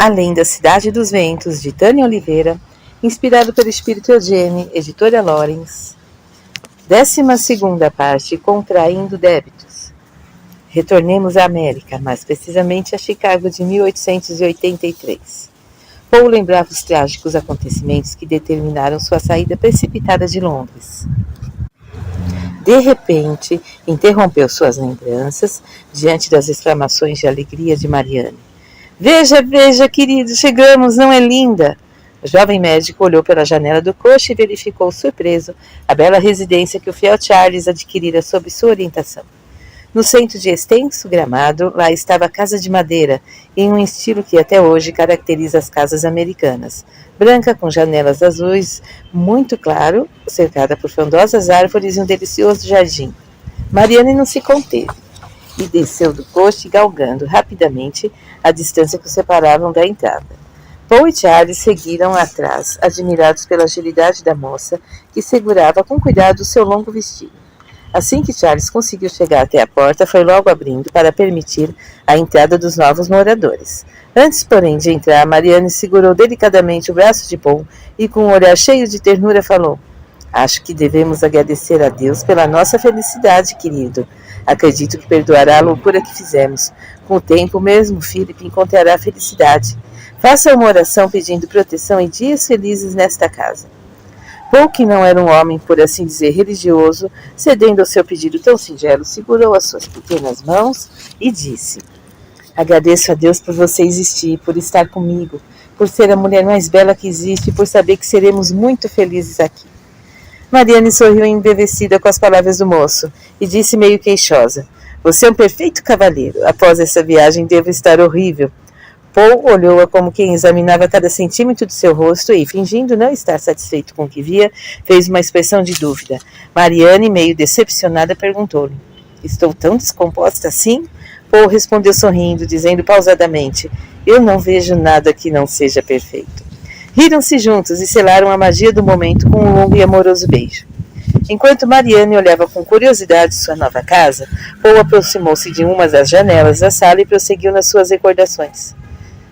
Além da Cidade dos Ventos, de Tânia Oliveira, inspirado pelo Espírito Eugênio, editora Lawrence. 12ª parte, Contraindo Débitos. Retornemos à América, mais precisamente a Chicago de 1883. Poe lembrava os trágicos acontecimentos que determinaram sua saída precipitada de Londres. De repente, interrompeu suas lembranças diante das exclamações de alegria de Marianne. Veja, veja, querido, chegamos, não é linda? O jovem médico olhou pela janela do coche e verificou surpreso a bela residência que o fiel Charles adquirira sob sua orientação. No centro de extenso gramado, lá estava a casa de madeira, em um estilo que até hoje caracteriza as casas americanas, branca com janelas azuis, muito claro, cercada por frondosas árvores e um delicioso jardim. Marianne não se conteve e desceu do coche galgando rapidamente a distância que os separavam da entrada. Poe e Charles seguiram atrás, admirados pela agilidade da moça, que segurava com cuidado o seu longo vestido. Assim que Charles conseguiu chegar até a porta, foi logo abrindo para permitir a entrada dos novos moradores. Antes, porém, de entrar, Marianne segurou delicadamente o braço de Poe e, com um olhar cheio de ternura, falou: Acho que devemos agradecer a Deus pela nossa felicidade, querido. Acredito que perdoará a loucura que fizemos. Com o tempo, mesmo Philip encontrará a felicidade. Faça uma oração pedindo proteção e dias felizes nesta casa. Poe, que não era um homem, por assim dizer, religioso, cedendo ao seu pedido tão singelo, segurou as suas pequenas mãos e disse: Agradeço a Deus por você existir, por estar comigo, por ser a mulher mais bela que existe e por saber que seremos muito felizes aqui. Marianne sorriu embevecida com as palavras do moço e disse meio queixosa: Você é um perfeito cavalheiro. Após essa viagem devo estar horrível. Poe olhou-a como quem examinava cada centímetro do seu rosto e, fingindo não estar satisfeito com o que via, fez uma expressão de dúvida. Marianne, meio decepcionada, perguntou-lhe: Estou tão descomposta assim? Poe respondeu sorrindo, dizendo pausadamente: Eu não vejo nada que não seja perfeito. Riram-se juntos e selaram a magia do momento com um longo e amoroso beijo. Enquanto Marianne olhava com curiosidade sua nova casa, Poe aproximou-se de uma das janelas da sala e prosseguiu nas suas recordações.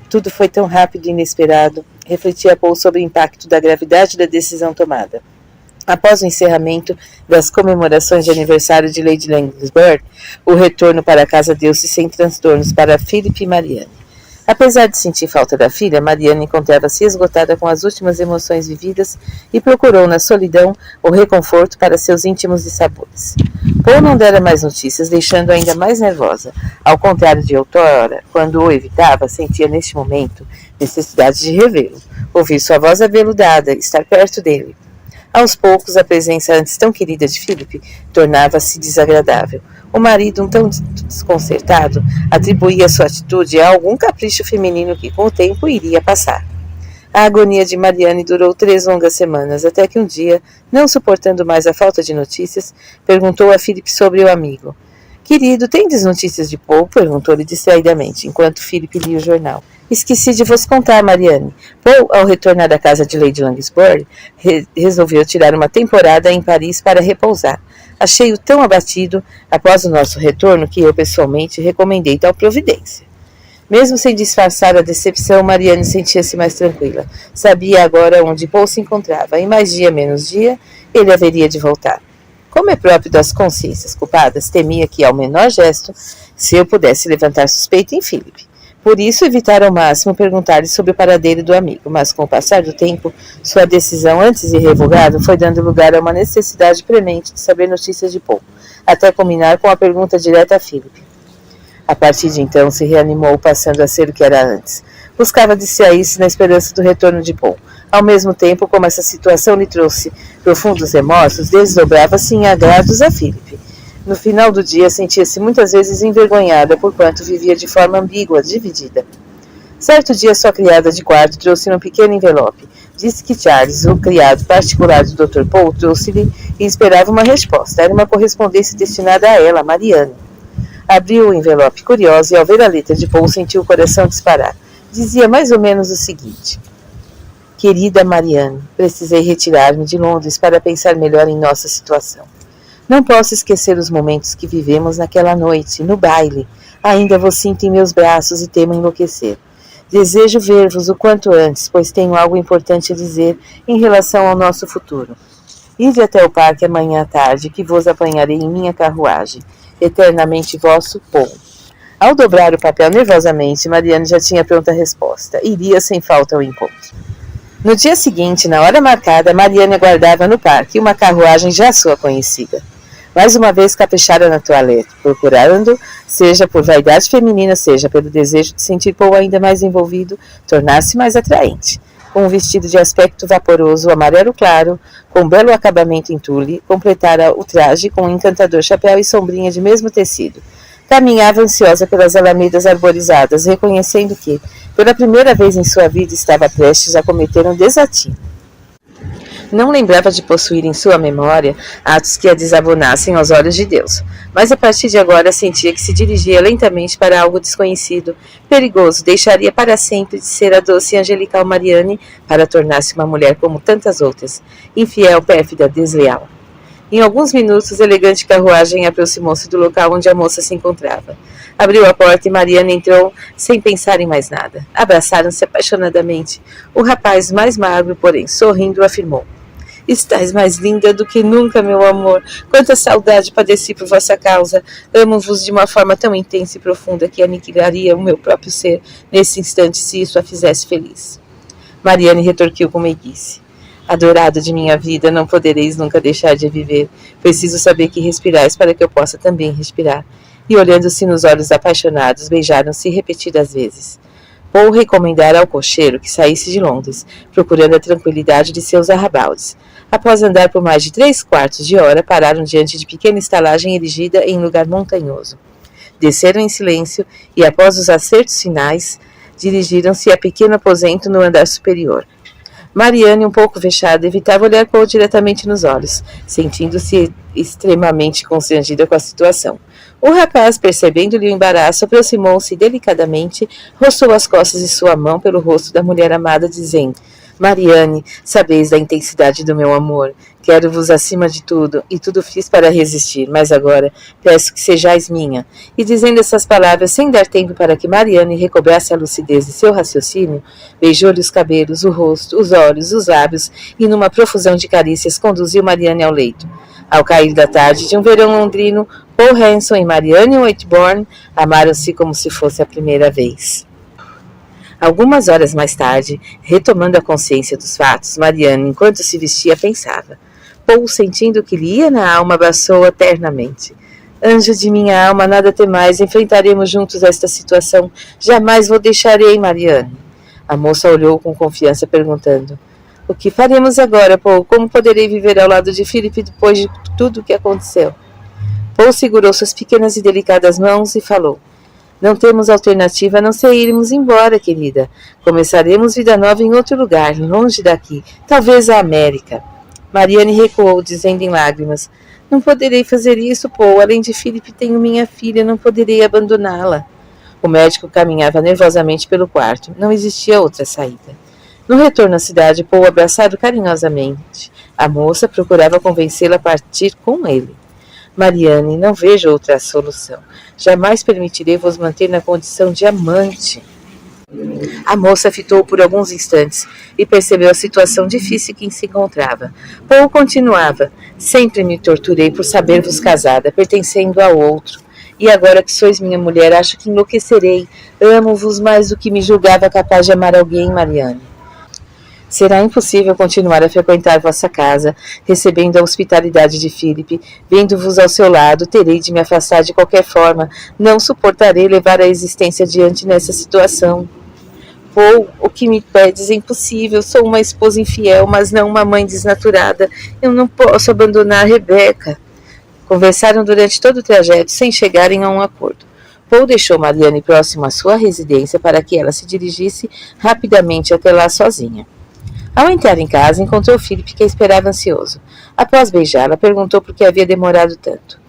Tudo foi tão rápido e inesperado, refletia Poe sobre o impacto da gravidade da decisão tomada. Após o encerramento das comemorações de aniversário de Lady Langsbury, o retorno para casa deu-se sem transtornos para Philip e Marianne. Apesar de sentir falta da filha, Marianne encontrava-se esgotada com as últimas emoções vividas e procurou na solidão o reconforto para seus íntimos dissabores. Poe não dera mais notícias, deixando ainda mais nervosa. Ao contrário de outrora, quando o evitava, sentia neste momento necessidade de revê-lo, ouvir sua voz aveludada, estar perto dele. Aos poucos, a presença antes tão querida de Philip tornava-se desagradável. O marido, um tão desconcertado, atribuía sua atitude a algum capricho feminino que, com o tempo, iria passar. A agonia de Marianne durou 3 longas semanas, até que um dia, não suportando mais a falta de notícias, perguntou a Philip sobre o amigo. Querido, tendes notícias de Poe? Perguntou-lhe distraidamente, enquanto Philip lia o jornal. Esqueci de vos contar, Marianne. Poe, ao retornar da casa de Lady Langsbury, resolveu tirar uma temporada em Paris para repousar. Achei-o tão abatido após o nosso retorno que eu, pessoalmente, recomendei tal providência. Mesmo sem disfarçar a decepção, Marianne sentia-se mais tranquila. Sabia agora onde Poe se encontrava, e mais dia menos dia, ele haveria de voltar. Como é próprio das consciências culpadas, temia que, ao menor gesto, eu pudesse levantar suspeita em Philip. Por isso, evitara ao máximo perguntar-lhe sobre o paradeiro do amigo, mas com o passar do tempo, sua decisão antes irrevogável foi dando lugar a uma necessidade premente de saber notícias de Poe, até culminar com a pergunta direta a Philip. A partir de então, se reanimou, passando a ser o que era antes. Buscava distrair-se na esperança do retorno de Poe. Ao mesmo tempo, como essa situação lhe trouxe profundos remorsos, desdobrava-se em agrados a Philip. No final do dia, sentia-se muitas vezes envergonhada, porquanto vivia de forma ambígua, dividida. Certo dia, sua criada de quarto trouxe-lhe um pequeno envelope. Disse que Charles, o criado particular do Dr. Poe, trouxe-lhe e esperava uma resposta. Era uma correspondência destinada a ela, Marianne. Abriu o envelope curiosa e, ao ver a letra de Poe, sentiu o coração disparar. Dizia mais ou menos o seguinte: Querida Marianne, precisei retirar-me de Londres para pensar melhor em nossa situação. Não posso esquecer os momentos que vivemos naquela noite, no baile. Ainda vos sinto em meus braços e temo enlouquecer. Desejo ver-vos o quanto antes, pois tenho algo importante a dizer em relação ao nosso futuro. Ide até o parque amanhã à tarde, que vos apanharei em minha carruagem. Eternamente vosso, Paul. Ao dobrar o papel nervosamente, Mariane já tinha pronta a resposta. Iria sem falta ao encontro. No dia seguinte, na hora marcada, Mariane aguardava no parque uma carruagem já sua conhecida. Mais uma vez caprichara na toilette, procurando, seja por vaidade feminina, seja pelo desejo de sentir Paul ainda mais envolvido, tornar-se mais atraente. Com um vestido de aspecto vaporoso, amarelo claro, com belo acabamento em tule, completara o traje com um encantador chapéu e sombrinha de mesmo tecido. Caminhava ansiosa pelas alamedas arborizadas, reconhecendo que, pela primeira vez em sua vida, estava prestes a cometer um desatino. Não lembrava de possuir em sua memória atos que a desabonassem aos olhos de Deus, mas a partir de agora sentia que se dirigia lentamente para algo desconhecido, perigoso, deixaria para sempre de ser a doce e angelical Mariane para tornar-se uma mulher como tantas outras, infiel, pérfida, desleal. Em alguns minutos, a elegante carruagem aproximou-se do local onde a moça se encontrava. Abriu a porta e Mariane entrou sem pensar em mais nada. Abraçaram-se apaixonadamente. O rapaz, mais magro, porém, sorrindo, afirmou: Estais mais linda do que nunca, meu amor. Quanta saudade padeci por vossa causa. Amo-vos de uma forma tão intensa e profunda que aniquilaria o meu próprio ser nesse instante se isso a fizesse feliz. Mariane retorquiu com meiguice. Adorado de minha vida, não podereis nunca deixar de viver. Preciso saber que respirais para que eu possa também respirar. E olhando-se nos olhos apaixonados, beijaram-se repetidas vezes. Paul recomendara ao cocheiro que saísse de Londres, procurando a tranquilidade de seus arrabaldes. Após andar por mais de 3/4 de hora, pararam diante de pequena estalagem erigida em lugar montanhoso. Desceram em silêncio e, após os acertos finais, dirigiram-se a pequeno aposento no andar superior. Mariane, um pouco vexada, evitava olhar Paul diretamente nos olhos, sentindo-se extremamente constrangida com a situação. O rapaz, percebendo-lhe o embaraço, aproximou-se delicadamente, roçou as costas de sua mão pelo rosto da mulher amada, dizendo: Mariane, sabeis da intensidade do meu amor. Quero-vos acima de tudo, e tudo fiz para resistir, mas agora peço que sejais minha. E dizendo essas palavras, sem dar tempo para que Mariane recobrasse a lucidez de seu raciocínio, beijou-lhe os cabelos, o rosto, os olhos, os lábios, e numa profusão de carícias conduziu Mariane ao leito. Ao cair da tarde de um verão londrino, Paul Hanson e Mariane Whitbourne amaram-se como se fosse a primeira vez. Algumas horas mais tarde, retomando a consciência dos fatos, Mariane, enquanto se vestia, pensava. Paul, sentindo que lhe ia na alma, abraçou-a ternamente. Anjo de minha alma, nada temais, enfrentaremos juntos esta situação. Jamais vos deixarei, Mariane. A moça olhou com confiança, perguntando: O que faremos agora, Paul? Como poderei viver ao lado de Philip depois de tudo o que aconteceu? Paul segurou suas pequenas e delicadas mãos e falou: Não temos alternativa a não ser irmos embora, querida. Começaremos vida nova em outro lugar, longe daqui, talvez a América. Mariane recuou, dizendo em lágrimas: Não poderei fazer isso, Paul. Além de Philip, tenho minha filha, não poderei abandoná-la. O médico caminhava nervosamente pelo quarto. Não existia outra saída. No retorno à cidade, Paul, abraçado carinhosamente, a moça procurava convencê-la a partir com ele. Mariane, não vejo outra solução. Jamais permitirei vos manter na condição de amante. A moça fitou por alguns instantes e percebeu a situação difícil em que se encontrava. Paul continuava: Sempre me torturei por saber-vos casada, pertencendo ao outro. E agora que sois minha mulher, acho que enlouquecerei. Amo-vos mais do que me julgava capaz de amar alguém, Mariane. Será impossível continuar a frequentar vossa casa, recebendo a hospitalidade de Philip, vendo-vos ao seu lado, terei de me afastar de qualquer forma, não suportarei levar a existência adiante nessa situação. Paul, o que me pedes é impossível, sou uma esposa infiel, mas não uma mãe desnaturada, eu não posso abandonar Rebecca. Conversaram durante todo o trajeto, sem chegarem a um acordo. Paul deixou Mariane próximo à sua residência para que ela se dirigisse rapidamente até lá sozinha. Ao entrar em casa, encontrou Philip, que a esperava ansioso. Após beijá-la, perguntou por que havia demorado tanto.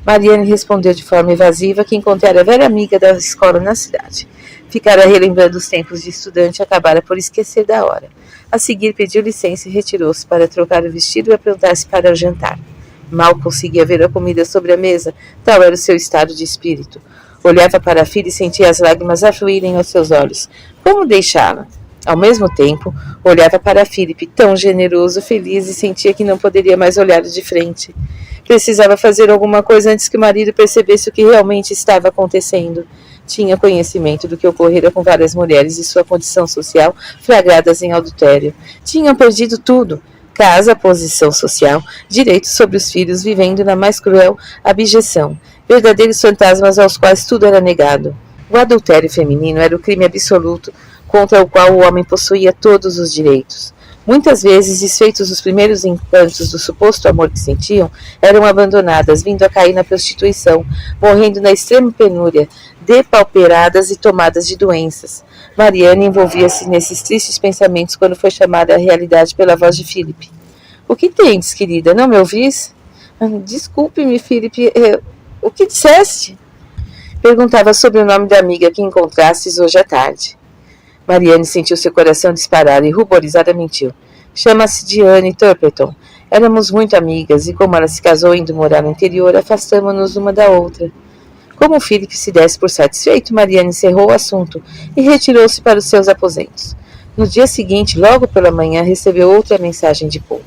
Mariane respondeu de forma evasiva que encontrara a velha amiga da escola na cidade. Ficara relembrando os tempos de estudante e acabara por esquecer da hora. A seguir, pediu licença e retirou-se para trocar o vestido e aprontar-se para o jantar. Mal conseguia ver a comida sobre a mesa, tal era o seu estado de espírito. Olhava para a filha e sentia as lágrimas afluírem aos seus olhos. Como deixá-la? Ao mesmo tempo, olhava para Philip, tão generoso, feliz, e sentia que não poderia mais olhar de frente. Precisava fazer alguma coisa antes que o marido percebesse o que realmente estava acontecendo. Tinha conhecimento do que ocorrera com várias mulheres de sua condição social flagradas em adultério. Tinham perdido tudo: casa, posição social, direitos sobre os filhos, vivendo na mais cruel abjeção. Verdadeiros fantasmas aos quais tudo era negado. O adultério feminino era o crime absoluto contra o qual o homem possuía todos os direitos. Muitas vezes, desfeitos os primeiros encantos do suposto amor que sentiam, eram abandonadas, vindo a cair na prostituição, morrendo na extrema penúria, depauperadas e tomadas de doenças. Mariane envolvia-se nesses tristes pensamentos quando foi chamada à realidade pela voz de Philip. — O que tendes, querida? Não me ouvis? — Desculpe-me, Philip. O que disseste? Perguntava sobre o nome da amiga que encontrastes hoje à tarde. Mariane sentiu seu coração disparar e, ruborizada, mentiu. Chama-se Diane Turpeton. Éramos muito amigas e, como ela se casou indo morar no interior, afastamo-nos uma da outra. Como Philip se desse por satisfeito, Mariane encerrou o assunto e retirou-se para os seus aposentos. No dia seguinte, logo pela manhã, recebeu outra mensagem de Paul.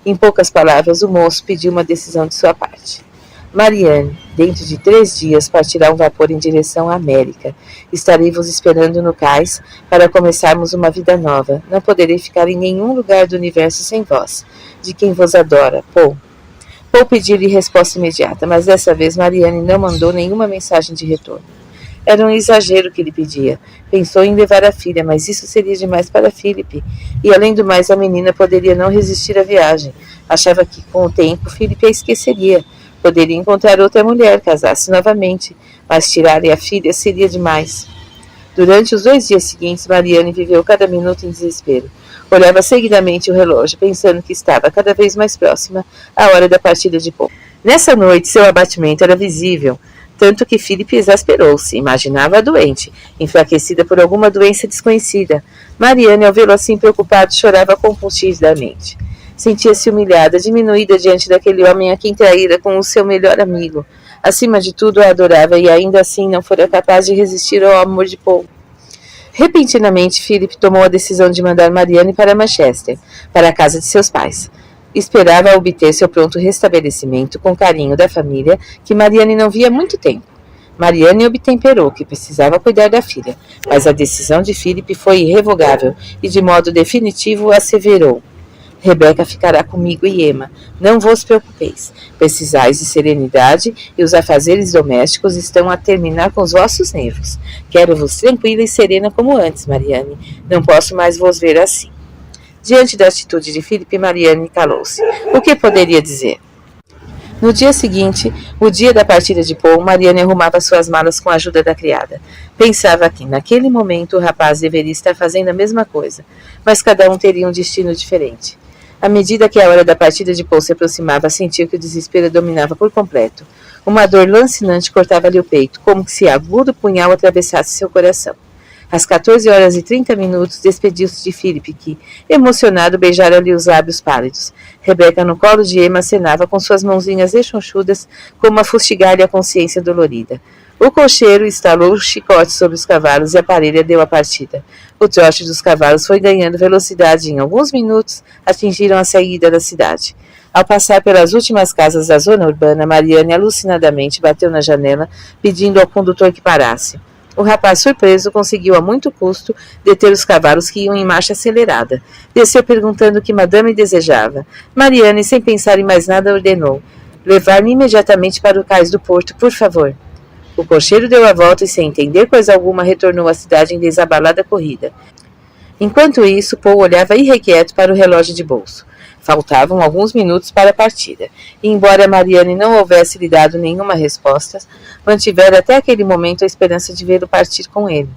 Em poucas palavras, o moço pediu uma decisão de sua parte. Mariane, dentro de 3 dias partirá um vapor em direção à América. Estarei vos esperando no cais para começarmos uma vida nova. Não poderei ficar em nenhum lugar do universo sem vós, de quem vos adora, Paul. Paul pediu-lhe resposta imediata, mas dessa vez Mariane não mandou nenhuma mensagem de retorno. Era um exagero que lhe pedia. Pensou em levar a filha, mas isso seria demais para Philip. E além do mais, a menina poderia não resistir à viagem. Achava que, com o tempo, Philip a esqueceria. Poderia encontrar outra mulher, casar-se novamente, mas tirar-lhe a filha seria demais. Durante os 2 dias seguintes, Mariane viveu cada minuto em desespero. Olhava seguidamente o relógio, pensando que estava cada vez mais próxima à hora da partida de Paul. Nessa noite, seu abatimento era visível, tanto que Philip exasperou-se. Imaginava-a doente, enfraquecida por alguma doença desconhecida. Mariane, ao vê-lo assim preocupado, chorava compulsivamente. Sentia-se humilhada, diminuída diante daquele homem a quem traíra com o seu melhor amigo. Acima de tudo, a adorava e ainda assim não fora capaz de resistir ao amor de Paul. Repentinamente, Philip tomou a decisão de mandar Mariane para Manchester, para a casa de seus pais. Esperava obter seu pronto restabelecimento com carinho da família, que Mariane não via há muito tempo. Mariane obtemperou que precisava cuidar da filha, mas a decisão de Philip foi irrevogável e de modo definitivo asseverou: Rebeca ficará comigo e Emma. Não vos preocupeis. Precisais de serenidade e os afazeres domésticos estão a terminar com os vossos nervos. Quero-vos tranquila e serena como antes, Mariane. Não posso mais vos ver assim. Diante da atitude de Philip, Mariane calou-se. O que poderia dizer? No dia seguinte, o dia da partida de Paul, Mariane arrumava suas malas com a ajuda da criada. Pensava que, naquele momento, o rapaz deveria estar fazendo a mesma coisa, mas cada um teria um destino diferente. À medida que a hora da partida de Paul se aproximava, sentiu que o desespero a dominava por completo. Uma dor lancinante cortava-lhe o peito, como se agudo punhal atravessasse seu coração. Às 14h30, despediu-se de Philip, que, emocionado, beijara-lhe os lábios pálidos. Rebeca, no colo de Emma, acenava com suas mãozinhas rechonchudas, como a fustigar-lhe a consciência dolorida. O cocheiro estalou o chicote sobre os cavalos e a parelha deu a partida. O trote dos cavalos foi ganhando velocidade e, em alguns minutos, atingiram a saída da cidade. Ao passar pelas últimas casas da zona urbana, Mariane alucinadamente bateu na janela, pedindo ao condutor que parasse. O rapaz, surpreso, conseguiu a muito custo deter os cavalos que iam em marcha acelerada. Desceu perguntando o que madame desejava. Mariane, sem pensar em mais nada, ordenou: levar-me imediatamente para o cais do porto, por favor. O cocheiro deu a volta e, sem entender coisa alguma, retornou à cidade em desabalada corrida. Enquanto isso, Paul olhava irrequieto para o relógio de bolso. Faltavam alguns minutos para a partida, e embora Mariane não houvesse lhe dado nenhuma resposta, mantivera até aquele momento a esperança de vê-lo partir com ele.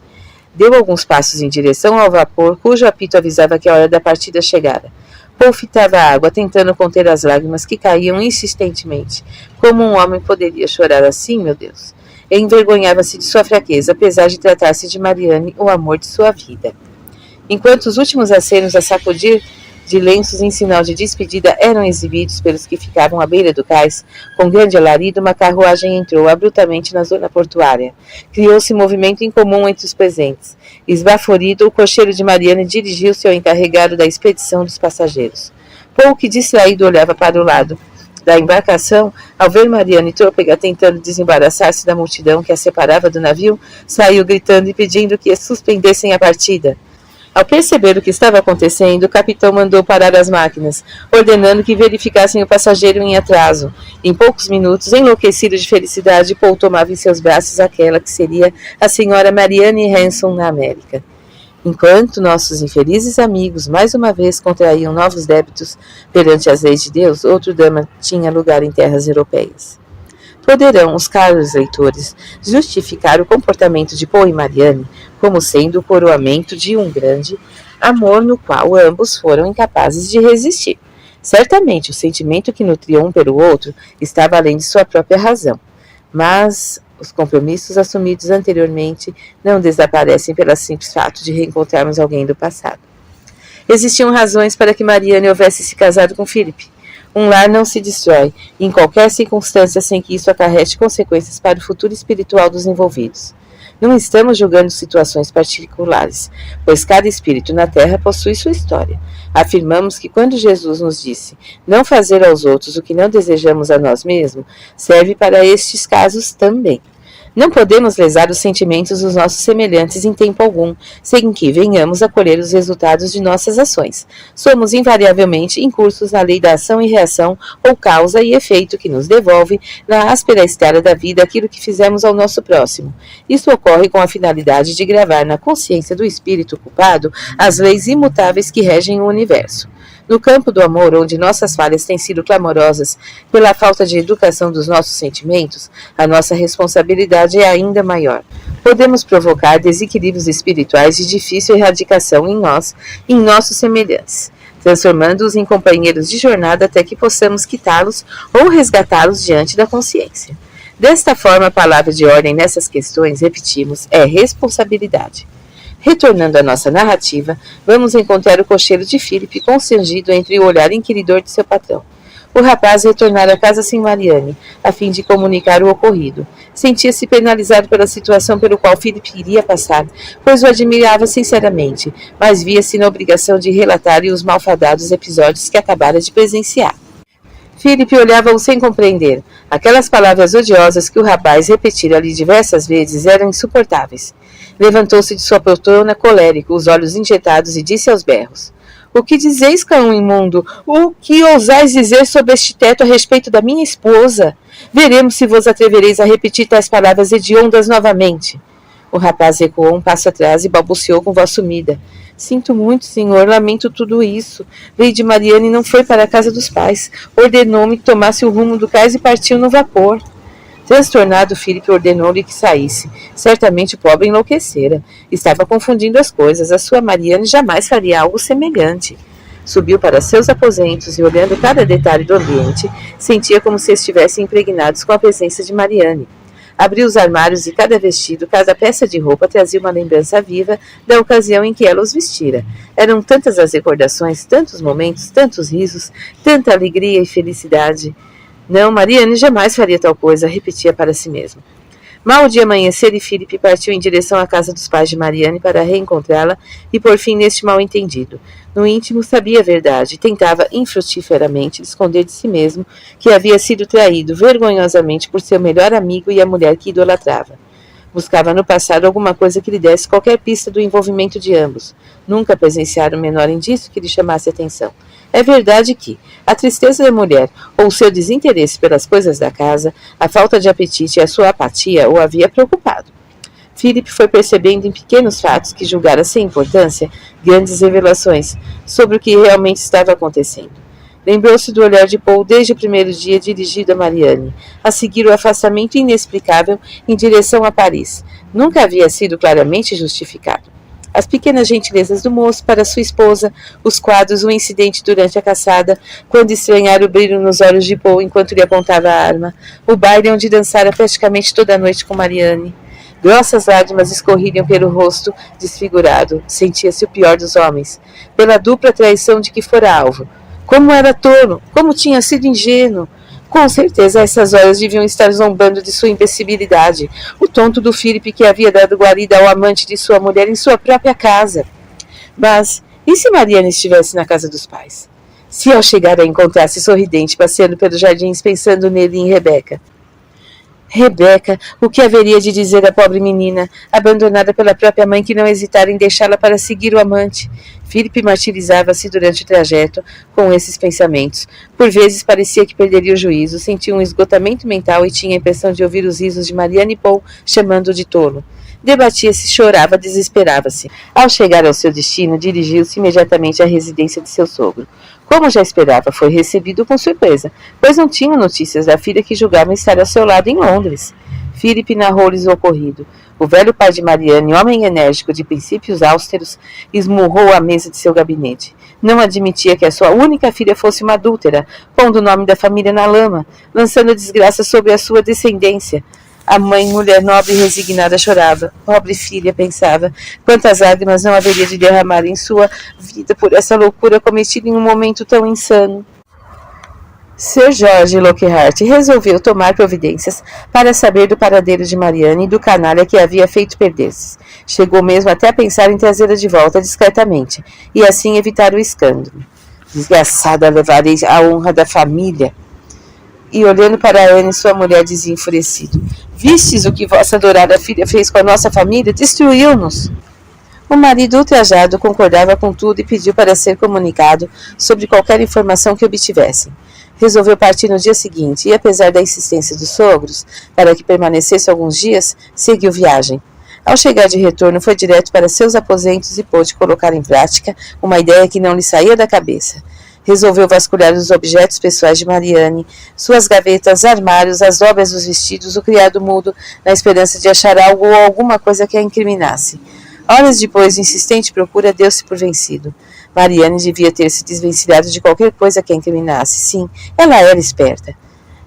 Deu alguns passos em direção ao vapor, cujo apito avisava que a hora da partida chegara. Paul fitava a água, tentando conter as lágrimas que caíam insistentemente. Como um homem poderia chorar assim, meu Deus? E envergonhava-se de sua fraqueza, apesar de tratar-se de Mariane, o amor de sua vida. Enquanto os últimos acenos a sacudir de lenços em sinal de despedida eram exibidos pelos que ficavam à beira do cais, com grande alarido, uma carruagem entrou abruptamente na zona portuária. Criou-se movimento incomum entre os presentes. Esbaforido, o cocheiro de Mariane dirigiu-se ao encarregado da expedição dos passageiros. Pouco distraído olhava para o lado da embarcação, ao ver Mariane trôpega tentando desembaraçar-se da multidão que a separava do navio, saiu gritando e pedindo que suspendessem a partida. Ao perceber o que estava acontecendo, o capitão mandou parar as máquinas, ordenando que verificassem o passageiro em atraso. Em poucos minutos, enlouquecido de felicidade, Paul tomava em seus braços aquela que seria a senhora Mariane Hanson na América. Enquanto nossos infelizes amigos mais uma vez contraíam novos débitos perante as leis de Deus, outro drama tinha lugar em terras europeias. Poderão os caros leitores justificar o comportamento de Paul e Mariane como sendo o coroamento de um grande amor no qual ambos foram incapazes de resistir. Certamente o sentimento que nutriam um pelo outro estava além de sua própria razão, mas os compromissos assumidos anteriormente não desaparecem pelo simples fato de reencontrarmos alguém do passado. Existiam razões para que Mariane houvesse se casado com Philip. Um lar não se destrói, em qualquer circunstância, sem que isso acarrete consequências para o futuro espiritual dos envolvidos. Não estamos julgando situações particulares, pois cada espírito na Terra possui sua história. Afirmamos que quando Jesus nos disse não fazer aos outros o que não desejamos a nós mesmos, serve para estes casos também. Não podemos lesar os sentimentos dos nossos semelhantes em tempo algum, sem que venhamos a colher os resultados de nossas ações. Somos invariavelmente incursos na lei da ação e reação, ou causa e efeito, que nos devolve, na áspera estrada da vida, aquilo que fizemos ao nosso próximo. Isso ocorre com a finalidade de gravar na consciência do espírito culpado as leis imutáveis que regem o universo. No campo do amor, onde nossas falhas têm sido clamorosas pela falta de educação dos nossos sentimentos, a nossa responsabilidade é ainda maior. Podemos provocar desequilíbrios espirituais de difícil erradicação em nós e em nossos semelhantes, transformando-os em companheiros de jornada até que possamos quitá-los ou resgatá-los diante da consciência. Desta forma, a palavra de ordem nessas questões, repetimos, é responsabilidade. Retornando à nossa narrativa, vamos encontrar o cocheiro de Philip constrangido entre o olhar inquiridor de seu patrão. O rapaz retornara à casa sem Mariane, a fim de comunicar o ocorrido. Sentia-se penalizado pela situação pelo qual Philip iria passar, pois o admirava sinceramente, mas via-se na obrigação de relatar-lhe os malfadados episódios que acabara de presenciar. Philip olhava-o sem compreender. Aquelas palavras odiosas que o rapaz repetira-lhe diversas vezes eram insuportáveis. Levantou-se de sua poltrona colérico, os olhos injetados, e disse aos berros: "O que dizeis, cão imundo? O que ousais dizer sobre este teto a respeito da minha esposa? Veremos se vos atrevereis a repetir tais palavras hediondas novamente." O rapaz recuou um passo atrás e balbuciou com voz sumida: "Sinto muito, senhor, lamento tudo isso. Lady Mariane não foi para a casa dos pais. Ordenou-me que tomasse o rumo do cais e partiu no vapor." Transtornado, Philip ordenou-lhe que saísse. Certamente o pobre enlouquecera. Estava confundindo as coisas. A sua Mariane jamais faria algo semelhante. Subiu para seus aposentos e, olhando cada detalhe do ambiente, sentia como se estivessem impregnados com a presença de Mariane. Abriu os armários e cada vestido, cada peça de roupa trazia uma lembrança viva da ocasião em que ela os vestira. Eram tantas as recordações, tantos momentos, tantos risos, tanta alegria e felicidade. Não, Mariane jamais faria tal coisa, repetia para si mesmo. Mal de amanhecer e Philip partiu em direção à casa dos pais de Mariane para reencontrá-la e pôr fim neste mal-entendido. No íntimo sabia a verdade, tentava infrutíferamente esconder de si mesmo que havia sido traído vergonhosamente por seu melhor amigo e a mulher que idolatrava. Buscava no passado alguma coisa que lhe desse qualquer pista do envolvimento de ambos. Nunca presenciara o menor indício que lhe chamasse atenção. É verdade que a tristeza da mulher, ou seu desinteresse pelas coisas da casa, a falta de apetite e a sua apatia o havia preocupado. Philip foi percebendo em pequenos fatos que julgara sem importância grandes revelações sobre o que realmente estava acontecendo. Lembrou-se do olhar de Paul desde o primeiro dia dirigido a Mariane, a seguir o afastamento inexplicável em direção a Paris. Nunca havia sido claramente justificado. As pequenas gentilezas do moço para sua esposa, os quadros, o incidente durante a caçada, quando estranhara o brilho nos olhos de Paul enquanto lhe apontava a arma, o baile onde dançara praticamente toda a noite com Mariane. Grossas lágrimas escorriam pelo rosto desfigurado. Sentia-se o pior dos homens, pela dupla traição de que fora alvo. Como era tolo! Como tinha sido ingênuo! Com certeza, a essas horas deviam estar zombando de sua imbecilidade. O tonto do Philip que havia dado guarida ao amante de sua mulher em sua própria casa. Mas, e se Mariana estivesse na casa dos pais? Se ao chegar a encontrar-se sorridente, passeando pelos jardins, pensando nele e em Rebeca? Rebeca, o que haveria de dizer à pobre menina, abandonada pela própria mãe que não hesitara em deixá-la para seguir o amante? Philip martirizava-se durante o trajeto com esses pensamentos. Por vezes parecia que perderia o juízo, sentia um esgotamento mental e tinha a impressão de ouvir os risos de Mariana e Paul chamando-o de tolo. Debatia-se, chorava, desesperava-se. Ao chegar ao seu destino, dirigiu-se imediatamente à residência de seu sogro. Como já esperava, foi recebido com surpresa, pois não tinha notícias da filha que julgavam estar ao seu lado em Londres. Philip narrou-lhes o ocorrido. O velho pai de Mariane, homem enérgico de princípios austeros, esmurrou a mesa de seu gabinete. Não admitia que a sua única filha fosse uma adúltera, pondo o nome da família na lama, lançando a desgraça sobre a sua descendência. A mãe, mulher nobre e resignada, chorava. Pobre filha, pensava, quantas lágrimas não haveria de derramar em sua vida por essa loucura cometida em um momento tão insano. Sir George Lockhart resolveu tomar providências para saber do paradeiro de Mariana e do canalha que a havia feito perder-se. Chegou mesmo até a pensar em trazê-la de volta discretamente, e assim evitar o escândalo. Desgraçada, levarei a honra da família. E olhando para Anne, sua mulher, dizia enfurecido: Vistes o que vossa adorada filha fez com a nossa família? Destruiu-nos. O marido ultrajado concordava com tudo e pediu para ser comunicado sobre qualquer informação que obtivessem. Resolveu partir no dia seguinte e, apesar da insistência dos sogros para que permanecesse alguns dias, seguiu viagem. Ao chegar de retorno, foi direto para seus aposentos e pôde colocar em prática uma ideia que não lhe saía da cabeça. Resolveu vasculhar os objetos pessoais de Mariane, suas gavetas, armários, as dobras dos vestidos, o criado mudo, na esperança de achar algo ou alguma coisa que a incriminasse. Horas depois de insistente procura, deu-se por vencido. Mariane devia ter se desvencilhado de qualquer coisa que a incriminasse. Sim, ela era esperta.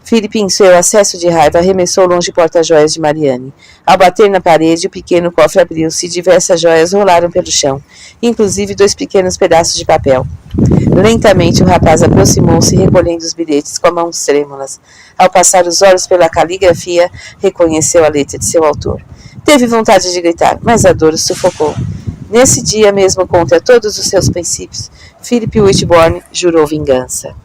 Philip, em seu acesso de raiva, arremessou longe o porta-joias de Mariane. Ao bater na parede, o pequeno cofre abriu-se e diversas joias rolaram pelo chão, inclusive 2 pequenos pedaços de papel. Lentamente o rapaz aproximou-se, recolhendo os bilhetes com mãos trêmulas. Ao passar os olhos pela caligrafia, reconheceu a letra de seu autor. Teve vontade de gritar, mas a dor o sufocou. Nesse dia mesmo, contra todos os seus princípios, Philip Whitbourne jurou vingança.